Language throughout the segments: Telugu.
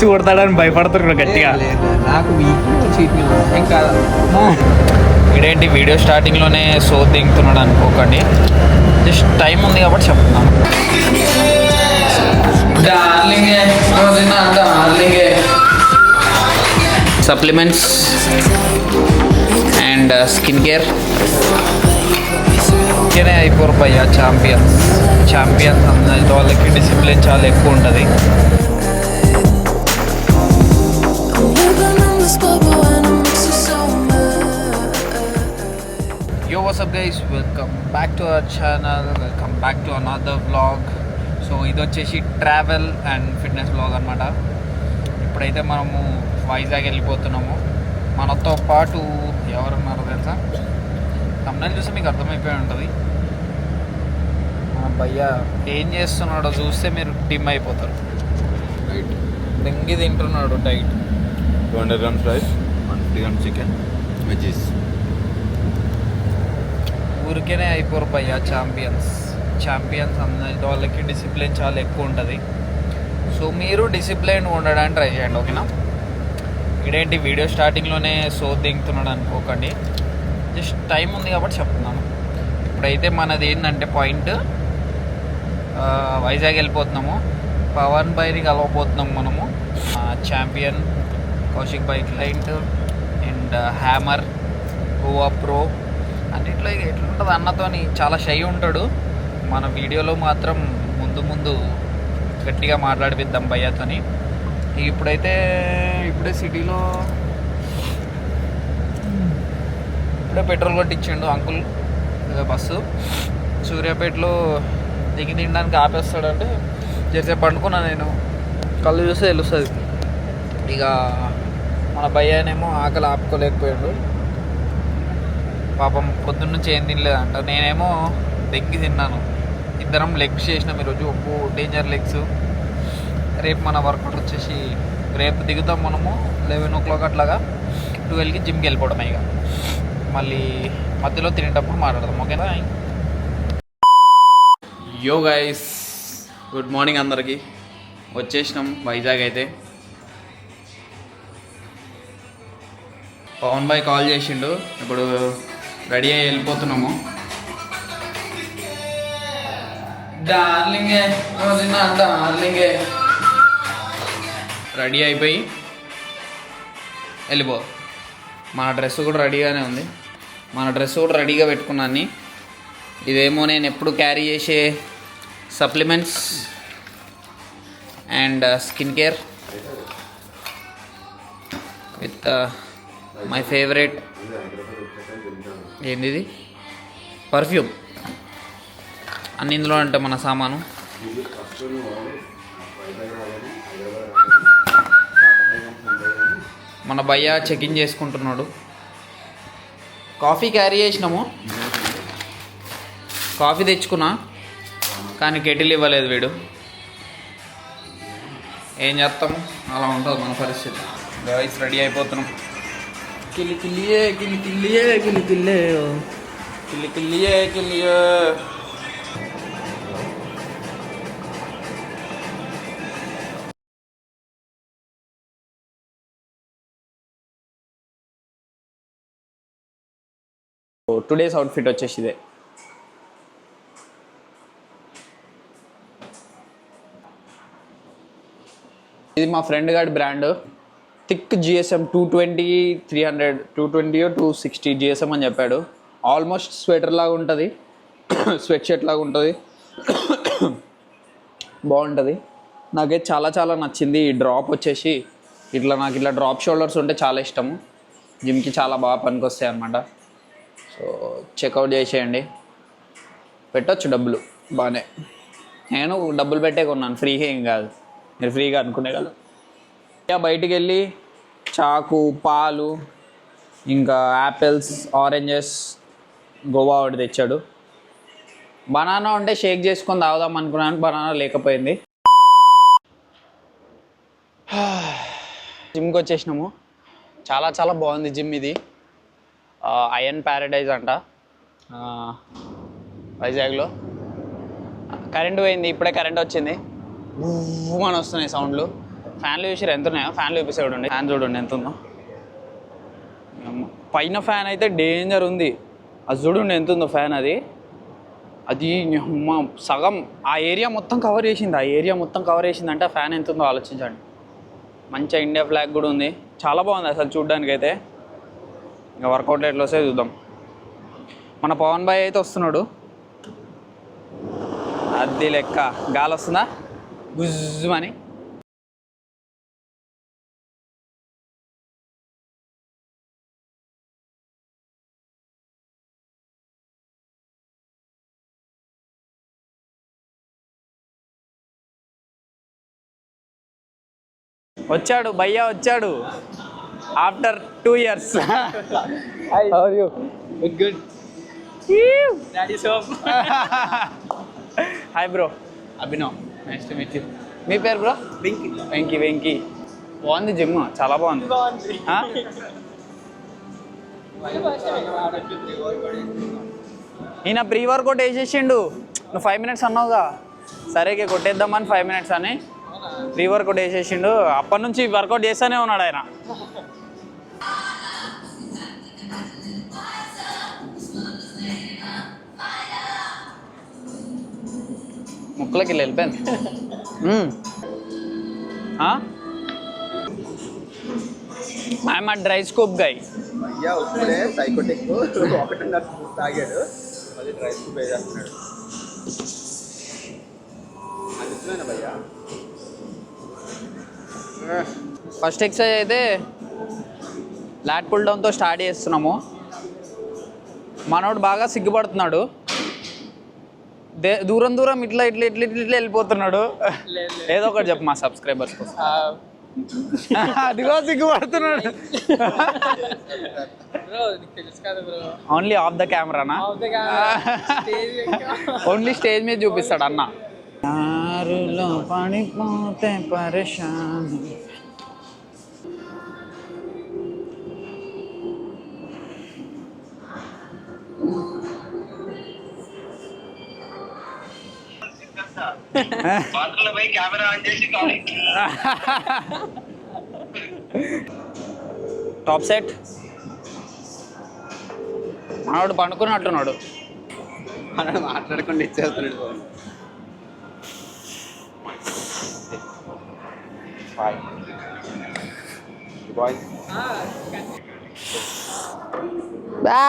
వచ్చి కొడతాడని భయపడుతున్నారు గట్టిగా. నాకు ఏం కాదు. ఇదేంటి వీడియో స్టార్టింగ్లోనే సో దింగుతున్నాడు అనుకోకండి, జస్ట్ టైం ఉంది కాబట్టి చెప్తున్నాను. సప్లిమెంట్స్ అండ్ స్కిన్ కేర్ ఇంకేనే అయిపోరు భయ్యా. ఛాంపియన్స్ అన్నది వాళ్ళకి డిసిప్లిన్ చాలా ఎక్కువ ఉంటుంది. Yo, what's up guys, welcome back to our channel, welcome back to another vlog. So ఇది వచ్చేసి ట్రావెల్ అండ్ ఫిట్నెస్ వ్లాగ్ అనమాట. ఇప్పుడైతే మనము వైజాగ్ వెళ్ళిపోతున్నాము. మనతో పాటు ఎవరున్నారో తెలుసా? తమిళ చూస్తే మీకు అర్థమైపోయి ఉంటుంది. భయ్యా ఏం చేస్తున్నాడో చూస్తే మీరు డిమ్ అయిపోతారు. రైట్, దెంగి తింటున్నాడు diet. 200 grams rice, 150 grams chicken, veggies. ఊరికేనే అయిపోరు భయ్యా. ఛాంపియన్స్ అన్నది వాళ్ళకి డిసిప్లిన్ చాలా ఎక్కువ ఉంటుంది. సో మీరు డిసిప్లిన్ ఉండడానికి ట్రై చేయండి, ఓకేనా? ఇదేంటి వీడియో స్టార్టింగ్లోనే సో దింగుతున్నాడు అనుకోకండి, జస్ట్ టైం ఉంది కాబట్టి చెప్తున్నాను. ఇప్పుడైతే మనది ఏంటంటే పాయింట్, వైజాగ్ వెళ్ళిపోతున్నాము. పవన్ బైని కలవబోతున్నాము మనము. Champion, Kaushik by client and hammer, Goa pro అన్నిట్లో ఎట్లుంటుంది అన్నతోని చాలా షై ఉంటాడు. మన వీడియోలో మాత్రం ముందు గట్టిగా మాట్లాడిపిద్దాం భయ్యాతోని. ఇప్పుడే సిటీలో ఇప్పుడే పెట్రోల్ కొట్టించిండు అంకుల్ బస్సు. సూర్యాపేటలో దిగి తినడానికి ఆపేస్తాడంటే జరసేపు పండుకున్నా నేను. కళ్ళు చూస్తే తెలుస్తుంది. ఇక మన భయ్యానేమో ఆకలి ఆపుకోలేకపోయాడు పాపం. పొద్దున్న నుంచి ఏం తినలేదంట. నేనేమో దెగ్గి తిన్నాను. ఇద్దరం లెగ్స్ చేసినాం ఈరోజు. Danger legs. రేపు మన వర్కౌట్ వచ్చేసి రేపు దిగుతాం మనము 11 o'clock అట్లాగా. 12కి జిమ్కి వెళ్ళిపోవడం. ఇక మళ్ళీ మధ్యలో తినేటప్పుడు మాట్లాడదాం, ఓకేనా? యో గైస్, గుడ్ మార్నింగ్ అందరికీ. వచ్చేసినాం వైజాగ్. అయితే పవన్ భాయ్ కాల్ చేసిండు. ఇప్పుడు రెడీ అయ్యి వెళ్ళిపోతున్నాము. డార్లింగే రెడీ అయిపోయి వెళ్ళిపో. మన డ్రెస్ కూడా రెడీగానే ఉంది. మన డ్రెస్ కూడా రెడీగా పెట్టుకున్నాను. ఇదేమో నేను ఎప్పుడు క్యారీ చేసే supplements and skin care with my favourite ఏంది పర్ఫ్యూమ్. అన్ని ఇందులో అంటే మన సామాను. మన భయ్య చెక్-ఇన్ చేసుకుంటున్నాడు. కాఫీ క్యారీ చేసినాము. కాఫీ తెచ్చుకున్నా కానీ కెటిల్ ఇవ్వలేదు వీడు. ఏం చేస్తాం, అలా ఉంటుంది మన పరిస్థితి. గాయ్స్ రెడీ అయిపోతున్నాం. కిల్లియే 2 days అవుట్ఫిట్ వచ్చేసి ఇదే. ఇది మా ఫ్రెండ్ గారి బ్రాండ్ థిక్ GSM 220 300 220 260 GSM అని చెప్పాడు. ఆల్మోస్ట్ స్వెటర్ లాగా ఉంటుంది, స్వెట్ షర్ట్ లాగా ఉంటుంది. బాగుంటుంది. నాకైతే చాలా నచ్చింది. ఈ డ్రాప్ వచ్చేసి నాకు ఇట్లా డ్రాప్ షోల్డర్స్ ఉంటే చాలా ఇష్టము. జిమ్కి చాలా బాగా పనికొస్తాయి అన్నమాట. సో చెక్అవుట్ చేసేయండి. పెట్టచ్చు డబ్బులు బాగానే. నేను డబ్బులు పెట్టే కొన్నాను, ఫ్రీగా ఏం కాదు. మీరు ఫ్రీగా అనుకునే కదా. బయటికి వెళ్ళి చాకు, పాలు, ఇంకా యాపిల్స్, ఆరెంజెస్, గోవా ఒకటి తెచ్చాడు. బనానా ఉంటే షేక్ చేసుకొని తాగుదాం అనుకున్నాను, బనానా లేకపోయింది. జిమ్కి వచ్చేసినాము. చాలా బాగుంది జిమ్ ఇది. అయన్ ప్యారడైజ్ అంట వైజాగ్లో. కరెంట్ పోయింది, ఇప్పుడే కరెంట్ వచ్చింది. అని వస్తున్నాయి సౌండ్లు. ఫ్యాన్లు చూసారు ఎంత ఉన్నాయో? ఫ్యాన్లు చూపిస్తే చూడండి, ఫ్యాన్ చూడండి ఎంత ఉందో. పైన ఫ్యాన్ అయితే డేంజర్ ఉంది. అది చూడండి ఎంత ఉందో ఫ్యాన్. అది సగం ఆ ఏరియా మొత్తం కవర్ చేసింది. ఆ ఏరియా మొత్తం కవర్ చేసిందంటే ఆ ఫ్యాన్ ఎంత ఉందో ఆలోచించండి. మంచిగా ఇండియా ఫ్లాగ్ కూడా ఉంది. చాలా బాగుంది అసలు చూడ్డానికైతే. ఇంకా వర్కౌట్ ఎట్లా వస్తే చూద్దాం. మన పవన్ బాయ్ అయితే వస్తున్నాడు. అది లెక్క గాలి వస్తుందా గుజ్జుమని. వచ్చాడు భయ్యా, వచ్చాడు after 2 years. Hi. How are you? Good. Daddy soap. Hi bro, Abhinav. Nice to meet you. మీ పేరు బ్రో? Binky. వెంకీ. వెంకీ బాగుంది జిమ్, చాలా బాగుంది. ఆ? ఈయన ప్రీ వర్కౌట్ వేసేసిండు. నువ్వు 5 minutes అన్నావుగా, సరేకే కొట్టేద్దామని 5 minutes అని ప్రీ వర్కౌట్ వేసేసిండు. అప్పటి నుంచి వర్కౌట్ చేస్తూనే ఉన్నాడు ఆయన. ముక్కలకి వెళ్ళిపోయింది. ఐఎమ్ ఆ డ్రై స్కూప్ గై. భయ్యా ఇప్పుడే సైకోటిక్ 1.5 తాగాడు, మళ్ళీ డ్రై స్కూప్ వేసేస్తున్నాడు. అది భయ్యా. ఫస్ట్ ఎక్సర్సైజ్ అయితే లాట్ పుల్ డౌన్తో స్టార్ట్ చేస్తున్నాము. మనోడు బాగా సిగ్గుపడుతున్నాడు. దూరం దూరం ఇట్లా ఇట్లా ఇట్లా ఇట్లా ఇట్లా వెళ్ళిపోతున్నాడు. ఏదో ఒకటి చెప్పు మా సబ్స్క్రైబర్స్ కోసం. అదిగో సిగ్గుపడుతున్నాడు. ఓన్లీ ఆఫ్ ద కెమెరానా? ఓన్లీ స్టేజ్ మీద చూపిస్తాడు అన్న. ఆరులో పడిపోతే పరేషాన్. Top set. మనోడు పండుకున్నట్టున్నాడు. మనం మాట్లాడకుండా ఇచ్చేస్తున్నాడు. బాయ్ బా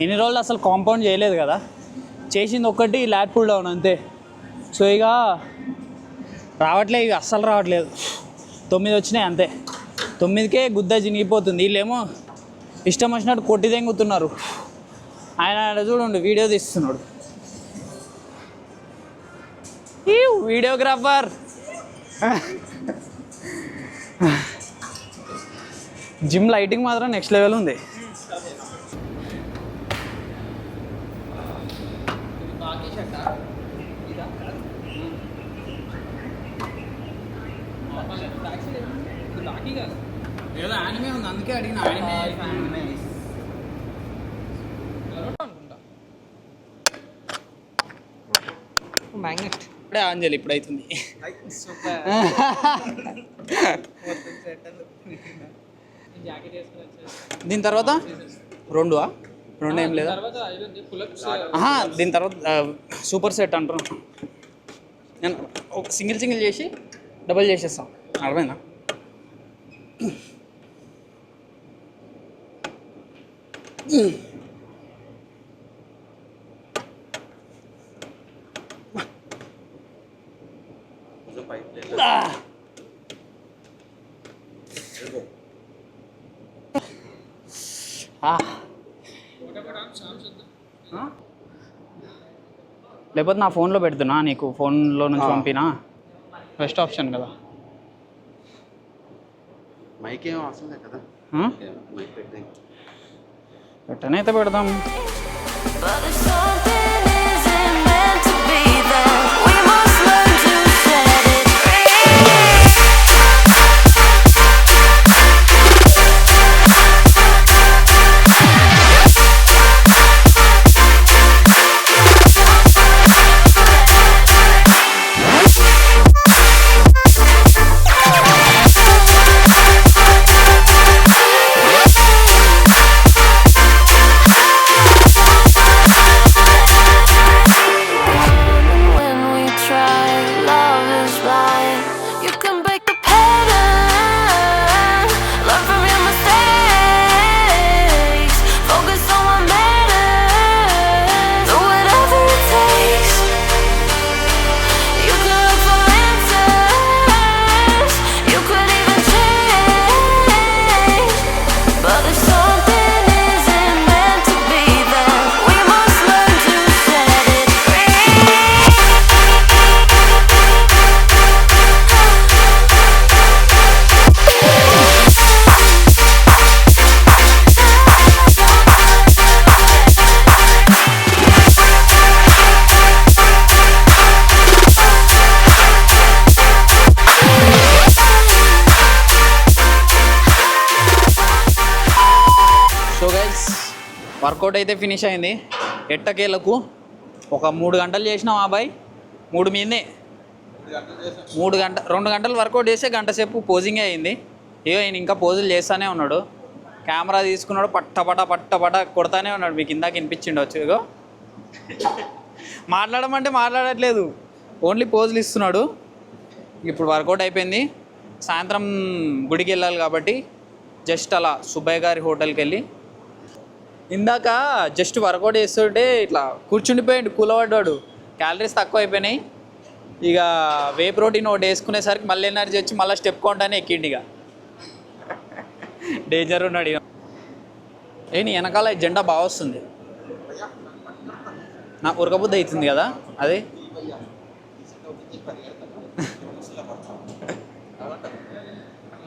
ఇన్ని రోజులు అసలు కాంపౌండ్ చేయలేదు కదా, చేసింది ఒక్కటి లాట్ పుల్ డౌన్ అంతే. సో ఇక రావట్లేదు, ఇవి అస్సలు రావట్లేదు. 9 వచ్చినాయి అంతే. 9కే గుద్ద జినిగిపోతుంది. వీళ్ళేమో ఇష్టం వచ్చినట్టు కొట్టి తెంగుతున్నారు. ఆయన చూడండి వీడియో తీస్తున్నాడు. ఈ వీడియోగ్రాఫర్. జిమ్ లైటింగ్ మాత్రం నెక్స్ట్ లెవెల్ ఉంది. ఏదో యానిమే ఉంది అందుకే అడిగిన. మ్యాగ్నెట్ ఇప్పుడే ఆన్ చేయాలి, ఇప్పుడు అవుతుంది. దీని తర్వాత రెండు ఏం లేదా? దీని తర్వాత సూపర్ సెట్ అంటున్నాను నేను. ఒక సింగిల్ చేసి డబుల్ చేసేస్తాం, అర్థమైందా? లేకపోతే నా ఫోన్లో పెడుతున్నా, నీకు ఫోన్లో నుంచి పంపినా బెస్ట్ ఆప్షన్ కదా. మైక్ ఏం అవసరం లేదు కదా, మైక్ పెట్టనైతే పెడదాం. But if something isn't meant to be, then we must learn to set it when we try. Love is blind. You can break the pattern, learn from your mistakes, focus on what matters. Do whatever it takes. You can look for answers, you could even change. But if something isn't meant to be, then we must learn to set it free. So guys workout అయితే ఫినిష్ అయింది. ఎట్టకేలకు ఒక 3 గంటలు చేసినాం ఆ బాయ్, 3 మీదే 2 గంటలు వర్కౌట్ చేస్తే గంట సేపు పోజింగే అయింది. ఇగో ఈయన ఇంకా పోజులు చేస్తూనే ఉన్నాడు, కెమెరా తీసుకున్నాడు, పట్టపట కొడతానే ఉన్నాడు. మీకు ఇందాక వినిపించిండవచ్చు. ఇగో మాట్లాడమంటే మాట్లాడట్లేదు, ఓన్లీ పోజులు ఇస్తున్నాడు. ఇప్పుడు వర్కౌట్ అయిపోయింది. సాయంత్రం గుడికి వెళ్ళాలి కాబట్టి జస్ట్ అలా సుబ్బయ్య గారి హోటల్కి వెళ్ళి, ఇందాక జస్ట్ వర్కౌట్ చేస్తుంటే ఇట్లా కూర్చుండిపోయాడు, కూలబడ్డాడు, క్యాలరీస్ తక్కువ అయిపోయినాయి. ఇక వే ప్రోటీన్ ఒకటి వేసుకునేసరికి మళ్ళీ ఎనర్జీ వచ్చి మళ్ళీ స్టెప్ కౌంటానే ఎక్కిండి. ఇక డేంజర్ ఉన్నాడు. ఇక నీ వెనకాల జెండా బాగా వస్తుంది, నా ఉరకబుద్ధి అవుతుంది కదా అది.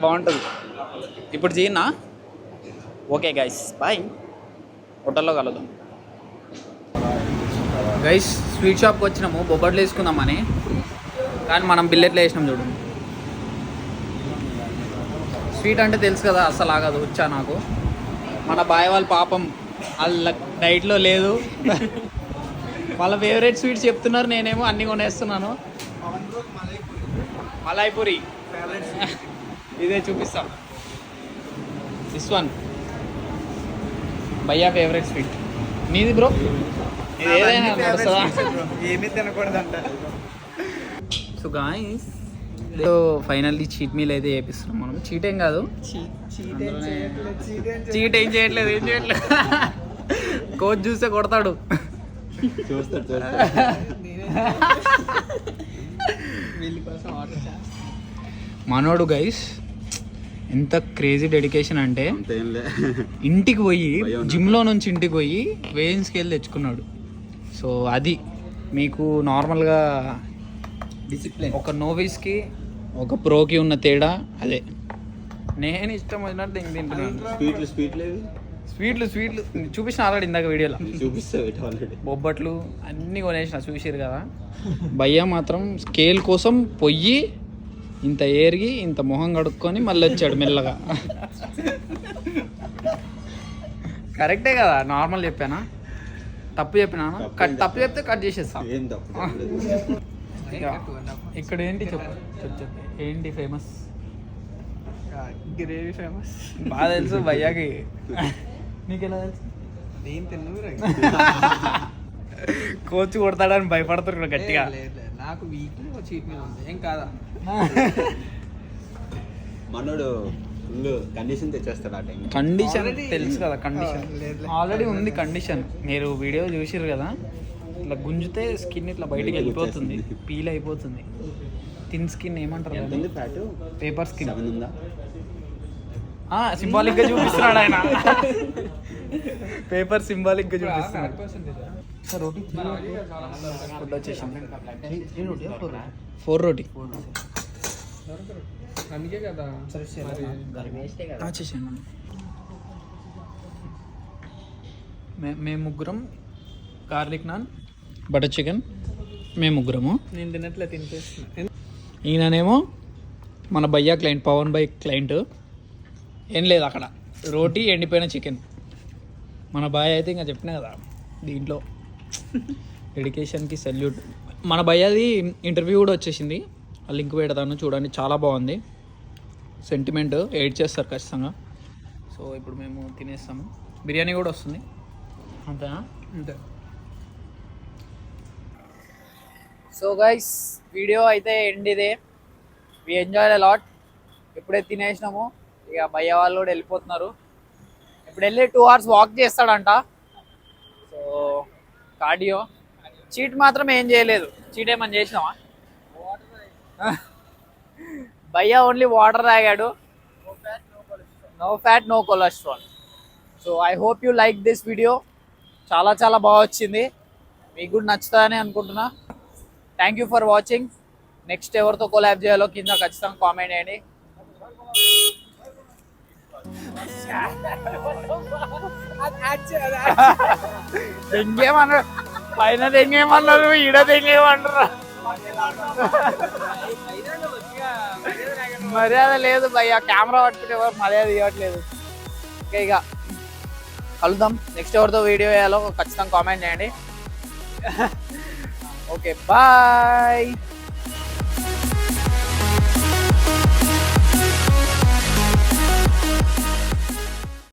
బాగుంటుంది. ఇప్పుడు చేయనా? ఓకే గైస్, బాయ్, హోటల్లో కలుద్దాం. గైస్ స్వీట్ షాప్కి వచ్చినాము బొబ్బట్లు వేసుకుందామని, కానీ మనం బిల్లెట్లు వేసినాం చూడండి. స్వీట్ అంటే తెలుసు కదా, అస్సలు ఆగదు, వచ్చా నాకు. మన బాయ్ వాళ్ళ పాపం వాళ్ళ డైట్లో లేదు, వాళ్ళ ఫేవరెట్ స్వీట్స్ చెప్తున్నారు, నేనేమో అన్నీ కొనేస్తున్నాను. మలాయిపూరి ఇదే చూపిస్తాం. దిస్ వన్ భయ్యా ఫేవరెట్ స్వీట్. నీది బ్రో? ఇది ఏదైనా నడుస్తుందా? ఏమీ తినకూడదంట. So guys, so finally cheat meal అయితే చేపిస్తున్నాం మనం. చీట్ ఏం కాదు, చీట్ ఏం చేయట్లేదు. కోచ్ చూస్తే కొడతాడు. మనోడు గైస్ ఎంత క్రేజీ డెడికేషన్ అంటే, ఇంటికి పోయి జిమ్లో నుంచి ఇంటికి పోయి వేయింగ్ స్కేల్ తెచ్చుకున్నాడు. సో అది మీకు నార్మల్గా డిసిప్లిన్. ఒక నోవిస్కి ఒక ప్రోకి ఉన్న తేడా అదే. నేను ఇష్టం వచ్చినట్టు తింటున్నాను. స్వీట్లు చూపించిన ఆల్రెడీ ఇందాక వీడియోలో. బొబ్బట్లు అన్నీ కొనేసిన, చూసిరు కదా. భయ్య మాత్రం స్కేల్ కోసం పొయ్యి ఇంత ఏరిగి ఇంత మొహం కడుక్కొని మళ్ళీ వచ్చాడు మెల్లగా. కరెక్టే కదా, నార్మల్ చెప్పానా? తప్పు చెప్పినా? తప్పు చెప్తే కట్ చేసేస్తా. ఇక్కడ ఏంటి చెప్పు. ఏంటి ఫేమస్? Gravy famous. బాగా తెలుసు భయ్యాకి. నీకు ఎలా తెలుసు? నేను తిన్ను. కోచ్ కొడతాడని భయపడుతున్నాడు గట్టిగా. నాకు వీక్లీ చీట్ మీద ఉంది, ఏం కాదా? మనోడు కండిషన్ తెచ్చేస్తాడు ఆ టైం. కండిషన్ తెలుసు కదా, కండిషన్ లేదు. ఆల్రెడీ ఉంది కండిషన్. మీరు వీడియో చూసిర్రు కదా, ఇట్లా గుంజితే స్కిన్ ఇట్లా బయటికి వెళ్ళిపోతుంది, పీల్ అయిపోతుంది. థిన్ స్కిన్ ఏమంటారు, ఎంత ఉంది ఫ్యాట్? Paper skin. 7 ఉందా? సింబాలిక్ గా చూపిస్తున్నాడు ఆయన. పేపర్ సింబాలిక్ గా చూపిస్తున్నాడు. ఫుడ్ వచ్చేసింది. 4 రోటీ అందుకే కదా వచ్చేసాను. మేము ముగ్గురం గార్లిక్ నాన్, బటర్ చికెన్, మేము ముగ్గురము. నేను తినట్లే, తినిపిస్తున్నా. ఈయననేమో మన భయ్యా క్లయింట్, పవన్ బై క్లయింట్. ఏం లేదు అక్కడ, రోటీ ఎండిపోయిన చికెన్. మన బాయ్ అయితే ఇంకా చెప్పినా కదా, దీంట్లో డెడికేషన్కి సెల్యూట్. మన భయ్యాది ఇంటర్వ్యూ కూడా వచ్చేసింది, ఆ లింక్ పెడతాను చూడండి, చాలా బాగుంది. సెంటిమెంట్ ఎయిడ్ చేస్తారు ఖచ్చితంగా. సో ఇప్పుడు మేము తినేస్తాము. బిర్యానీ కూడా వస్తుంది, అంతేనా? అంతే. సో గైస్, వీడియో అయితే ఎండ్ ఇదే. We enjoy a lot. ఇప్పుడే తినేసినాము, ఇక భయ్య వాళ్ళు కూడా వెళ్ళిపోతున్నారు. ఇప్పుడు వెళ్ళి 2 hours వాక్ చేస్తాడంట. So cardio. చీట్ మాత్రం ఏం చేయలేదు. చీట్ ఏమని చేసినావా? భయ్య ఓన్లీ వాటర్ తాగాడు. No fat no cholesterol. So I hope you like this video. చాలా చాలా బాగా వచ్చింది, మీకు కూడా నచ్చుతాయని అనుకుంటున్నా. Thank you for watching. Next ఎవరితో కొలాబ్ చేయాలో కింద ఖచ్చితంగా కామెంట్ చేయండి. దెంగేమన్నారు పైన, దెంగేమన్నారు ఈడ, దెంగేమన్నారు. మర్యాద లేదు భయ్య, కెమెరా పట్టుకుంటే ఎవరు మర్యాద ఇవ్వట్లేదు. ఓకే, ఇక కలుద్దాం. నెక్స్ట్ ఎవరితో వీడియో చేయాలో ఖచ్చితంగా కామెంట్ చేయండి. Okay, bye.